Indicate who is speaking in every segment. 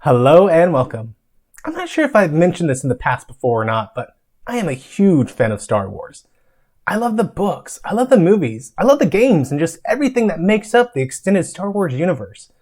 Speaker 1: Hello and welcome. I'm not sure if I've mentioned this in the past before or not, but I am a huge fan of Star Wars. I love the books, I love the movies, I love the games, and just everything that makes up the extended Star Wars universe.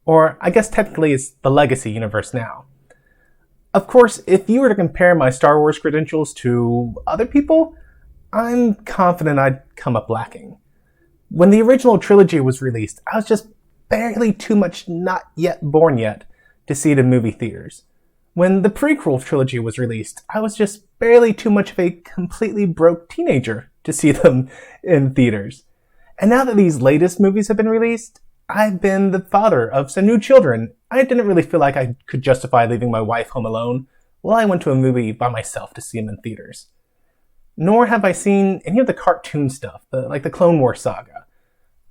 Speaker 1: Or I guess technically it's the Legacy universe now. Of course, if you were to compare my Star Wars credentials to other people, I'm confident I'd come up lacking. When the original trilogy was released, I was just barely too much not yet born yet to see it in movie theaters. When the prequel trilogy was released, I was just barely too much of a completely broke teenager to see them in theaters. And now that these latest movies have been released, I've been the father of some new children. I didn't really feel like I could justify leaving my wife home alone while I went to a movie by myself to see them in theaters. Nor have I seen any of the cartoon stuff, like the Clone Wars saga.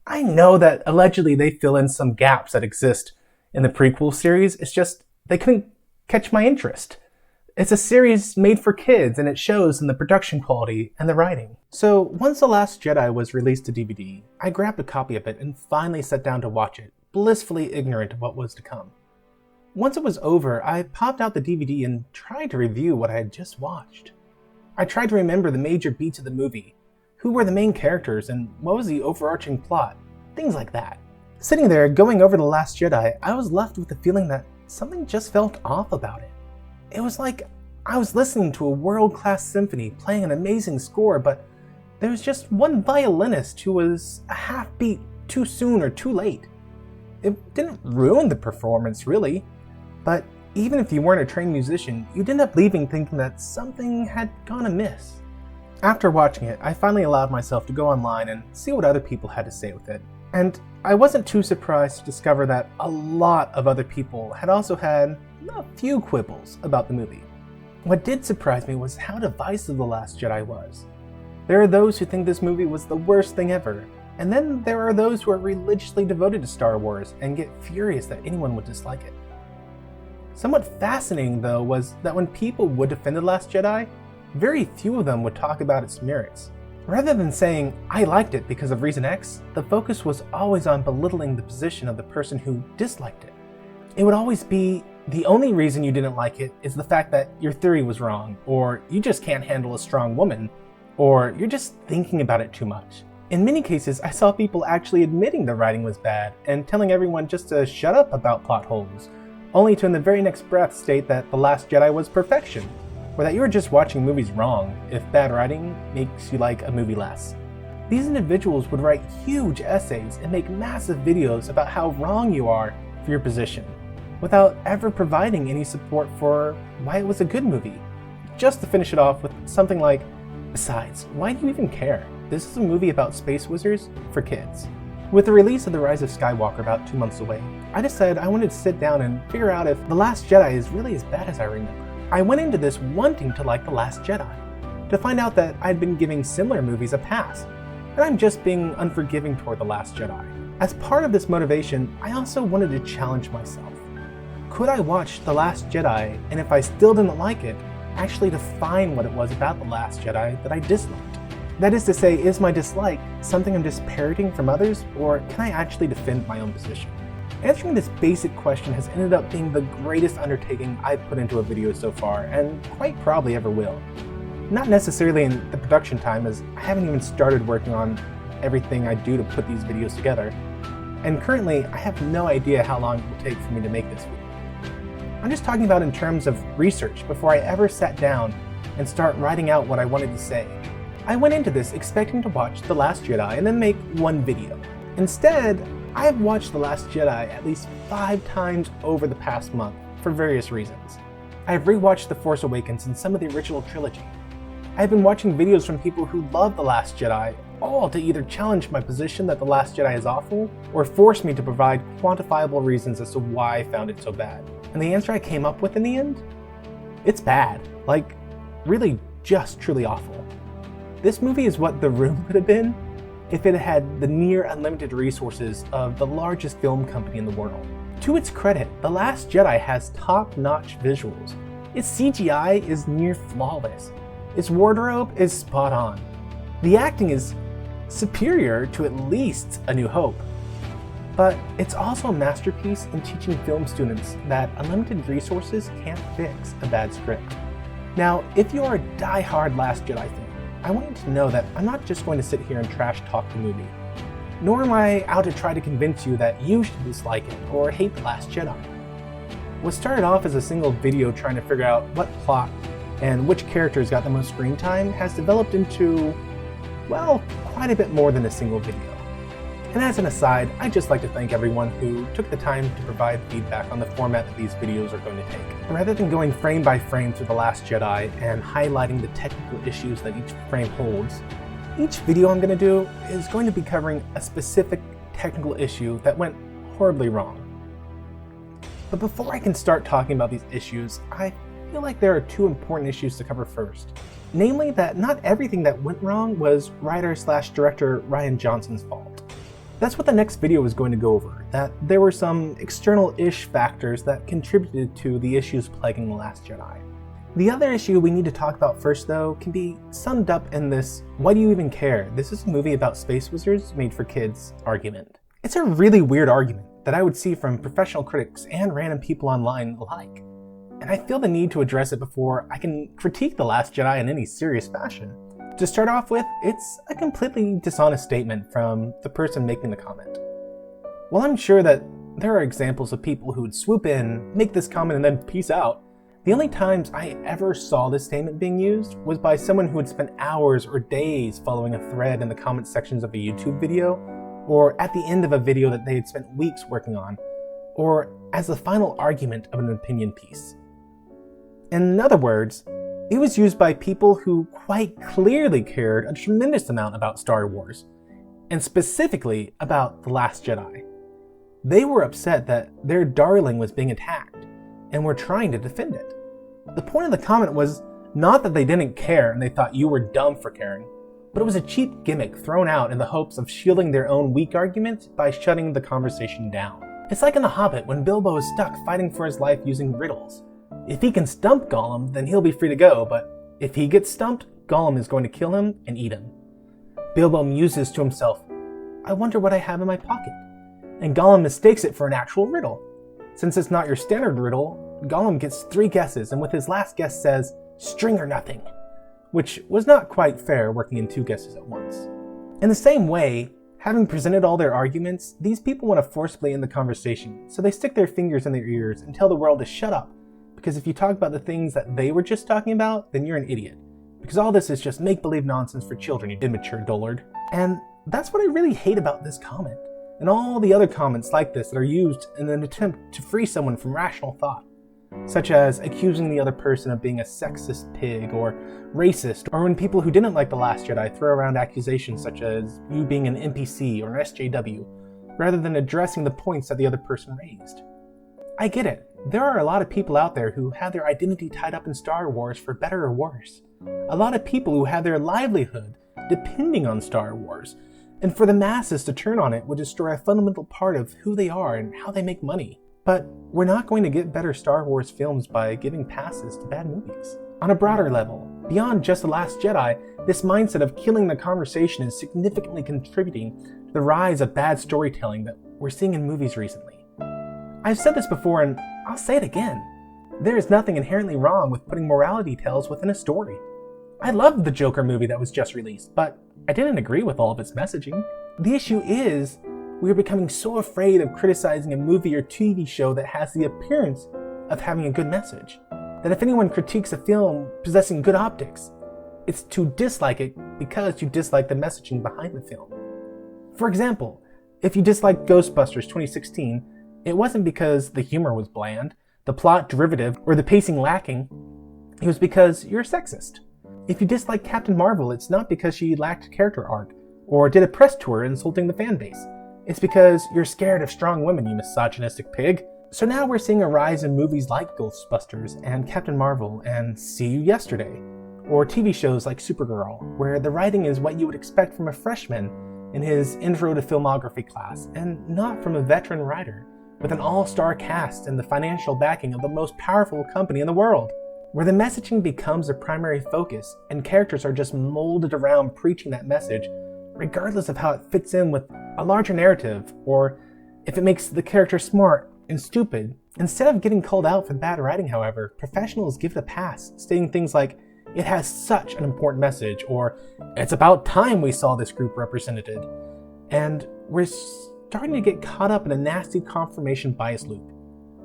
Speaker 1: I know that allegedly they fill in some gaps that exist in the prequel series. It's just they couldn't catch my interest. It's a series made for kids, and it shows in the production quality and the writing. So once The Last Jedi was released to DVD, I grabbed a copy of it and finally sat down to watch it, blissfully ignorant of what was to come. Once it was over, I popped out the DVD and tried to review what I had just watched. I tried to remember the major beats of the movie, who were the main characters, and what was the overarching plot, things like that. Sitting there, going over The Last Jedi, I was left with the feeling that something just felt off about it. It was like I was listening to a world-class symphony playing an amazing score, but there was just one violinist who was a half beat too soon or too late. It didn't ruin the performance, really, but even if you weren't a trained musician, you'd end up leaving thinking that something had gone amiss. After watching it, I finally allowed myself to go online and see what other people had to say with it. And I wasn't too surprised to discover that a lot of other people had also had a few quibbles about the movie. What did surprise me was how divisive The Last Jedi was. There are those who think this movie was the worst thing ever, and then there are those who are religiously devoted to Star Wars and get furious that anyone would dislike it. Somewhat fascinating, though, was that when people would defend The Last Jedi, very few of them would talk about its merits. Rather than saying, I liked it because of reason X, the focus was always on belittling the position of the person who disliked it. It would always be, the only reason you didn't like it is the fact that your theory was wrong, or you just can't handle a strong woman, or you're just thinking about it too much. In many cases, I saw people actually admitting the writing was bad and telling everyone just to shut up about plot holes, only to in the very next breath state that The Last Jedi was perfection, or that you're just watching movies wrong if bad writing makes you like a movie less. These individuals would write huge essays and make massive videos about how wrong you are for your position, without ever providing any support for why it was a good movie, just to finish it off with something like, besides, why do you even care? This is a movie about space wizards for kids. With the release of The Rise of Skywalker about 2 months away, I decided I wanted to sit down and figure out if The Last Jedi is really as bad as I remember. I went into this wanting to like The Last Jedi, to find out that I'd been giving similar movies a pass, and I'm just being unforgiving toward The Last Jedi. As part of this motivation, I also wanted to challenge myself. Could I watch The Last Jedi, and if I still didn't like it, actually define what it was about The Last Jedi that I disliked? That is to say, is my dislike something I'm just parroting from others, or can I actually defend my own position? Answering this basic question has ended up being the greatest undertaking I've put into a video so far, and quite probably ever will. Not necessarily in the production time, as I haven't even started working on everything I do to put these videos together, and currently I have no idea how long it will take for me to make this video. I'm just talking about in terms of research before I ever sat down and start writing out what I wanted to say. I went into this expecting to watch The Last Jedi and then make one video. Instead, I have watched The Last Jedi at least 5 times over the past month for various reasons. I have rewatched The Force Awakens and some of the original trilogy. I have been watching videos from people who love The Last Jedi, all to either challenge my position that The Last Jedi is awful, or force me to provide quantifiable reasons as to why I found it so bad. And the answer I came up with in the end? It's bad. Like, really just truly awful. This movie is what The Room would have been if it had the near unlimited resources of the largest film company in the world. To its credit, The Last Jedi has top-notch visuals. Its CGI is near flawless. Its wardrobe is spot on. The acting is superior to at least A New Hope. but it's also a masterpiece in teaching film students that unlimited resources can't fix a bad script. Now, if you are a die-hard Last Jedi fan, I want you to know that I'm not just going to sit here and trash talk the movie, nor am I out to try to convince you that you should dislike it or hate The Last Jedi. What started off as a single video trying to figure out what plot and which characters got the most screen time has developed into, well, quite a bit more than a single video. And as an aside, I'd just like to thank everyone who took the time to provide feedback on the format that these videos are going to take. Rather than going frame by frame through The Last Jedi and highlighting the technical issues that each frame holds, each video I'm going to do is going to be covering a specific technical issue that went horribly wrong. But before I can start talking about these issues, I feel like there are two important issues to cover first. Namely that not everything that went wrong was writer/director Rian Johnson's fault. That's what the next video is going to go over, that there were some external-ish factors that contributed to the issues plaguing The Last Jedi. The other issue we need to talk about first, though, can be summed up in this "why do you even care? This is a movie about space wizards made for kids" argument. It's a really weird argument that I would see from professional critics and random people online alike, and I feel the need to address it before I can critique The Last Jedi in any serious fashion. To start off with, it's a completely dishonest statement from the person making the comment. While I'm sure that there are examples of people who would swoop in, make this comment, and then peace out, the only times I ever saw this statement being used was by someone who had spent hours or days following a thread in the comment sections of a YouTube video, or at the end of a video that they had spent weeks working on, or as the final argument of an opinion piece. In other words, it was used by people who quite clearly cared a tremendous amount about Star Wars, and specifically about The Last Jedi. They were upset that their darling was being attacked, and were trying to defend it. The point of the comment was not that they didn't care and they thought you were dumb for caring, but it was a cheap gimmick thrown out in the hopes of shielding their own weak arguments by shutting the conversation down. It's like in The Hobbit when Bilbo is stuck fighting for his life using riddles. If he can stump Gollum, then he'll be free to go, but if he gets stumped, Gollum is going to kill him and eat him. Bilbo muses to himself, "I wonder what I have in my pocket," and Gollum mistakes it for an actual riddle. Since it's not your standard riddle, Gollum gets 3 guesses, and with his last guess says, "string or nothing," which was not quite fair working in 2 guesses at once. In the same way, having presented all their arguments, these people want to forcibly end the conversation, so they stick their fingers in their ears and tell the world to shut up, because if you talk about the things that they were just talking about, then you're an idiot. Because all this is just make-believe nonsense for children, you immature dullard. And that's what I really hate about this comment, and all the other comments like this that are used in an attempt to free someone from rational thought, such as accusing the other person of being a sexist pig or racist, or when people who didn't like The Last Jedi throw around accusations such as you being an NPC or an SJW, rather than addressing the points that the other person raised. I get it. There are a lot of people out there who have their identity tied up in Star Wars for better or worse. A lot of people who have their livelihood depending on Star Wars, and for the masses to turn on it would destroy a fundamental part of who they are and how they make money. But we're not going to get better Star Wars films by giving passes to bad movies. On a broader level, beyond just The Last Jedi, this mindset of killing the conversation is significantly contributing to the rise of bad storytelling that we're seeing in movies recently. I've said this before and I'll say it again. There is nothing inherently wrong with putting morality tales within a story. I loved the Joker movie that was just released, but I didn't agree with all of its messaging. The issue is, we are becoming so afraid of criticizing a movie or TV show that has the appearance of having a good message, that if anyone critiques a film possessing good optics, it's to dislike it because you dislike the messaging behind the film. For example, if you disliked Ghostbusters 2016, it wasn't because the humor was bland, the plot derivative, or the pacing lacking. It was because you're a sexist. If you dislike Captain Marvel, it's not because she lacked character arc, or did a press tour insulting the fan base. It's because you're scared of strong women, you misogynistic pig. So now we're seeing a rise in movies like Ghostbusters and Captain Marvel and See You Yesterday, or TV shows like Supergirl, where the writing is what you would expect from a freshman in his intro to filmography class, and not from a veteran writer with an all-star cast and the financial backing of the most powerful company in the world, where the messaging becomes a primary focus and characters are just molded around preaching that message, regardless of how it fits in with a larger narrative or if it makes the character smart and stupid. Instead of getting called out for bad writing, however, professionals give it a pass, stating things like, "It has such an important message," or "It's about time we saw this group represented." And we're starting to get caught up in a nasty confirmation bias loop,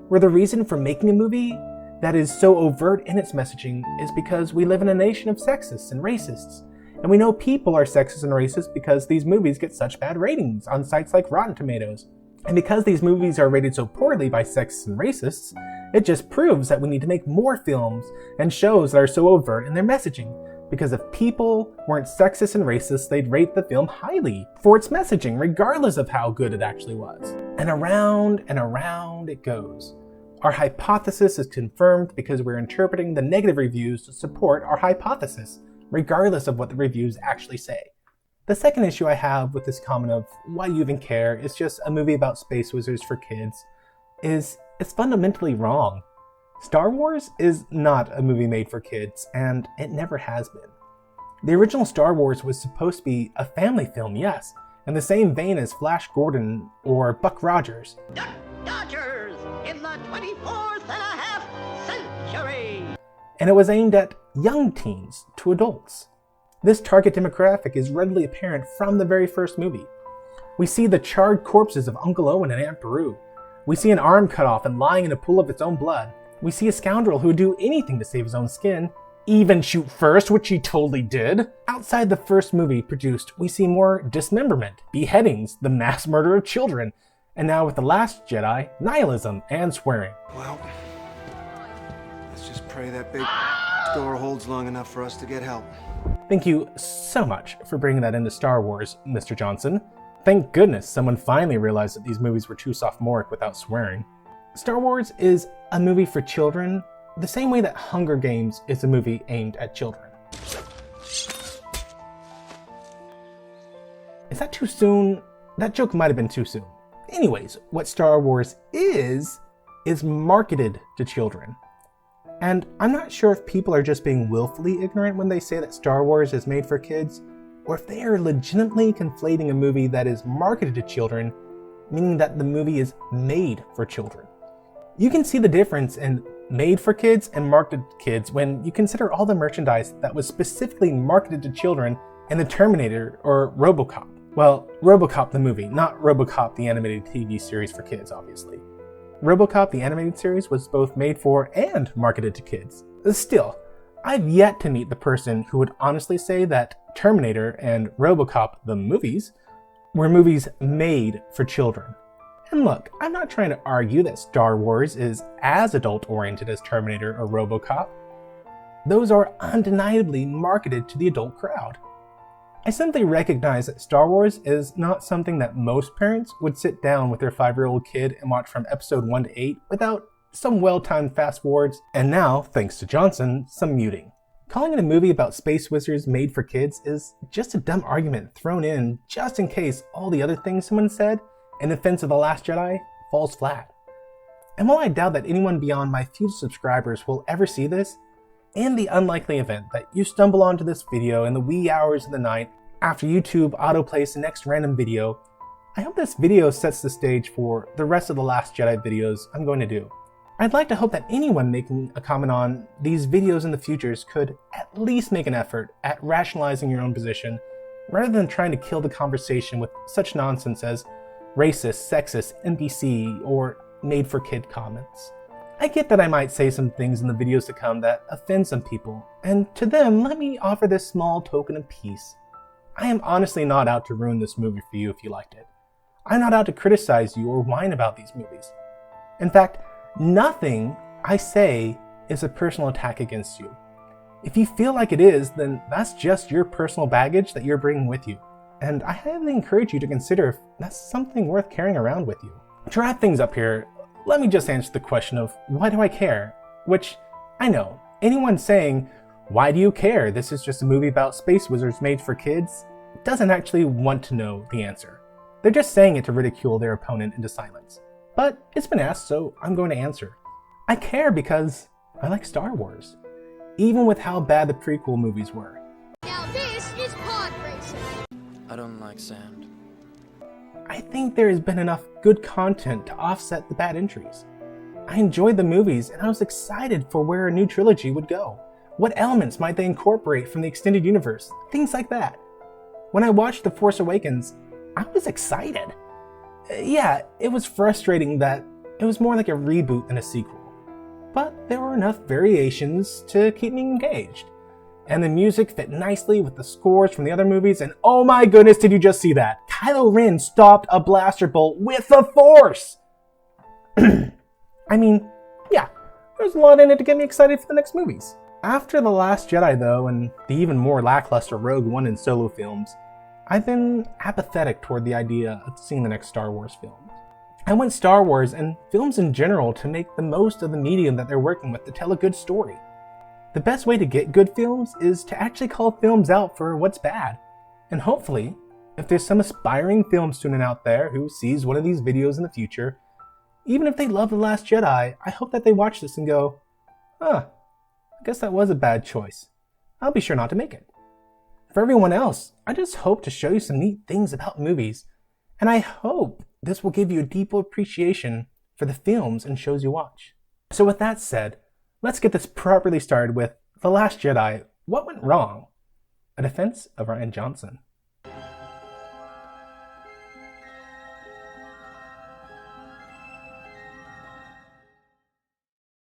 Speaker 1: where the reason for making a movie that is so overt in its messaging is because we live in a nation of sexists and racists. And we know people are sexist and racist because these movies get such bad ratings on sites like Rotten Tomatoes. And because these movies are rated so poorly by sexists and racists, it just proves that we need to make more films and shows that are so overt in their messaging. Because if people weren't sexist and racist, they'd rate the film highly for its messaging, regardless of how good it actually was. And around it goes. Our hypothesis is confirmed because we're interpreting the negative reviews to support our hypothesis, regardless of what the reviews actually say. The second issue I have with this comment of "why you even care, it's just a movie about space wizards for kids," is it's fundamentally wrong. Star Wars is not a movie made for kids, and it never has been. The original Star Wars was supposed to be a family film, yes, in the same vein as Flash Gordon or Buck Rogers.
Speaker 2: Duck Dodgers in the 24th and a half century!
Speaker 1: And it was aimed at young teens to adults. This target demographic is readily apparent from the very first movie. We see the charred corpses of Uncle Owen and Aunt Beru. We see an arm cut off and lying in a pool of its own blood. We see a scoundrel who would do anything to save his own skin, even shoot first, which he totally did. Outside the first movie produced, we see more dismemberment, beheadings, the mass murder of children, and now with The Last Jedi, nihilism and swearing.
Speaker 3: Well, let's just pray that big door holds long enough for us to get help.
Speaker 1: Thank you so much for bringing that into Star Wars, Mr. Johnson. Thank goodness someone finally realized that these movies were too sophomoric without swearing. Star Wars is a movie for children, the same way that Hunger Games is a movie aimed at children. Is that too soon? That joke might have been too soon. Anyways, what Star Wars is marketed to children. And I'm not sure if people are just being willfully ignorant when they say that Star Wars is made for kids, or if they are legitimately conflating a movie that is marketed to children, meaning that the movie is made for children. You can see the difference in made for kids and marketed to kids when you consider all the merchandise that was specifically marketed to children in The Terminator or RoboCop. Well, RoboCop the movie, not RoboCop the animated TV series for kids, obviously. RoboCop the animated series was both made for and marketed to kids. Still, I've yet to meet the person who would honestly say that Terminator and RoboCop the movies were movies made for children. And look, I'm not trying to argue that Star Wars is as adult-oriented as Terminator or RoboCop. Those are undeniably marketed to the adult crowd. I simply recognize that Star Wars is not something that most parents would sit down with their 5-year-old kid and watch from episode 1 to 8 without some well-timed fast forwards, and now, thanks to Johnson, some muting. Calling it a movie about space wizards made for kids is just a dumb argument thrown in just in case all the other things someone said in defense of The Last Jedi falls flat. And while I doubt that anyone beyond my few subscribers will ever see this, in the unlikely event that you stumble onto this video in the wee hours of the night after YouTube autoplays the next random video, I hope this video sets the stage for the rest of the Last Jedi videos I'm going to do. I'd like to hope that anyone making a comment on these videos in the futures could at least make an effort at rationalizing your own position, rather than trying to kill the conversation with such nonsense as racist, sexist, NPC, or made-for-kid comments. I get that I might say some things in the videos to come that offend some people, and to them, let me offer this small token of peace. I am honestly not out to ruin this movie for you if you liked it. I'm not out to criticize you or whine about these movies. In fact, nothing I say is a personal attack against you. If you feel like it is, then that's just your personal baggage that you're bringing with you. And I highly encourage you to consider if that's something worth carrying around with you. To wrap things up here, let me just answer the question of why do I care? Which, I know, anyone saying, why do you care? This is just a movie about space wizards made for kids, doesn't actually want to know the answer. They're just saying it to ridicule their opponent into silence. But it's been asked, so I'm going to answer. I care because I like Star Wars, even with how bad the prequel movies were.
Speaker 4: Now this is pod racing.
Speaker 5: I don't like sand.
Speaker 1: I think there has been enough good content to offset the bad entries. I enjoyed the movies and I was excited for where a new trilogy would go. What elements might they incorporate from the extended universe? Things like that. When I watched The Force Awakens, I was excited. Yeah, it was frustrating that it was more like a reboot than a sequel. But there were enough variations to keep me engaged. And the music fit nicely with the scores from the other movies, and oh my goodness, did you just see that? Kylo Ren stopped a blaster bolt with the Force! I mean, yeah, there's a lot in it to get me excited for the next movies. After The Last Jedi, though, and the even more lackluster Rogue One and Solo films, I've been apathetic toward the idea of seeing the next Star Wars film. I want Star Wars and films in general to make the most of the medium that they're working with to tell a good story. The best way to get good films is to actually call films out for what's bad. And hopefully, if there's some aspiring film student out there who sees one of these videos in the future, even if they love The Last Jedi, I hope that they watch this and go, I guess that was a bad choice. I'll be sure not to make it. For everyone else, I just hope to show you some neat things about movies, and I hope this will give you a deeper appreciation for the films and shows you watch. So with that said, let's get this properly started with The Last Jedi, What Went Wrong? A defense of Ryan Johnson.